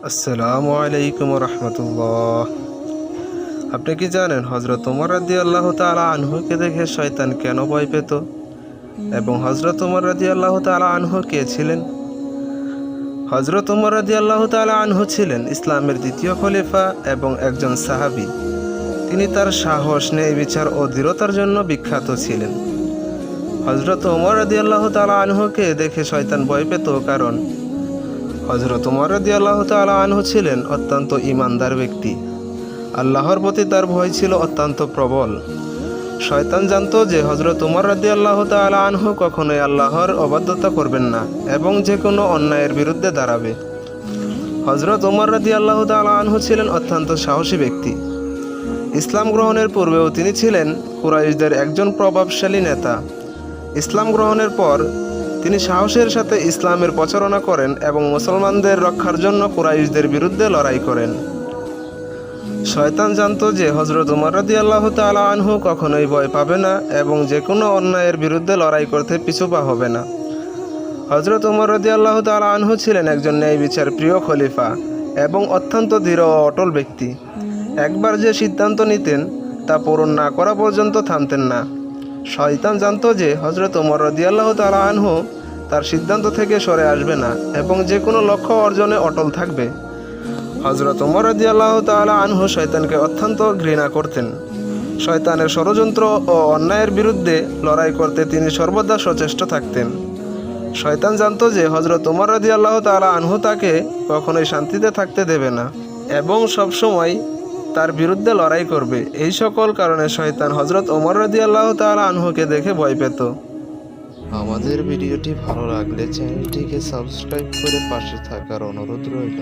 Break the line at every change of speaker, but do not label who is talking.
আসসালামু আলাইকুম রহমতুল্লাহ। আপনি কি জানেন হজরত উমর রাদিয়াল্লাহু তাআলা আনহুকে দেখে শয়তান কেন ভয় পেত এবং হজরত উমর রাদিয়াল্লাহু তাআলা আনহু কে ছিলেন? হজরত উমর রাদিয়াল্লাহু তাআলা আনহু ছিলেন ইসলামের দ্বিতীয় খলিফা এবং একজন সাহাবী। তিনি তার সাহস, ন্যায় বিচার ও দৃঢ়তার জন্য বিখ্যাত ছিলেন। হজরত উমর রাদিয়াল্লাহু তাআলা আনহুকে দেখে শয়তান ভয় পেত কারণ হজরত উমর রাদিয়াল্লাহু তাআলা আনহু ছিলেন অত্যন্ত ঈমানদার ব্যক্তি। আল্লাহর প্রতি তার ভয় ছিল অত্যন্ত প্রবল। শয়তান জানতো যে হজরত উমর রাদিয়াল্লাহু তাআলা আনহু কখনোই আল্লাহর অবাধ্যতা করবেন না এবং যে কোনো অন্যায়ের বিরুদ্ধে দাঁড়াবে। হজরত উমর রাদিয়াল্লাহু তাআলা আনহু ছিলেন অত্যন্ত সাহসী ব্যক্তি। ইসলাম গ্রহণের পূর্বেও তিনি ছিলেন কুরাইশদের একজন প্রভাবশালী নেতা। ইসলাম গ্রহণের পর তিনি সাহসের সাথে ইসলামের প্রচারণা করেন এবং মুসলমানদের রক্ষার জন্য কুরাইশদের বিরুদ্ধে লড়াই করেন। শয়তান জানতো যে হজরত উমর রাদিয়াল্লাহু তাআলা আনহু কখনোই ভয় পাবে না এবং যে কোনো অন্যায়ের বিরুদ্ধে লড়াই করতে পিছু পা হবে না। হজরত উমর রাদিয়াল্লাহু তাআলা আনহু ছিলেন একজন ন্যায় বিচার প্রিয় খলিফা এবং অত্যন্ত দৃঢ় ও অটল ব্যক্তি। একবার যে সিদ্ধান্ত নিতেন তা পূরণ না করা পর্যন্ত থামতেন না। শয়তান জানতো যে হজরত উমর রাদিয়াল্লাহু তাআলা আনহু তার সিদ্ধান্ত থেকে সরে আসবে না এবং যে কোনো লক্ষ্য অর্জনে অটল থাকবে। হজরত উমর রাদিয়াল্লাহু তাআলা আনহু শয়তানকে অত্যন্ত ঘৃণা করতেন। শয়তানের ষড়যন্ত্র ও অন্যায়ের বিরুদ্ধে লড়াই করতে তিনি সর্বদা সচেষ্ট থাকতেন। শয়তান জানতো যে হজরত উমর রাদিয়াল্লাহু তাআলা আনহু তাকে কখনোই শান্তিতে থাকতে দেবে না এবং সবসময় তার বিরুদ্ধে লড়াই করবে। এই সকল কারণে শয়তান হজরত উমর রাদিয়াল্লাহু তাআলা আনহুকে দেখে ভয় পেত।
আমাদের ভিডিওটি ভালো লাগলে চ্যানেলটিকে সাবস্ক্রাইব করে পাশে থাকার অনুরোধ রইল।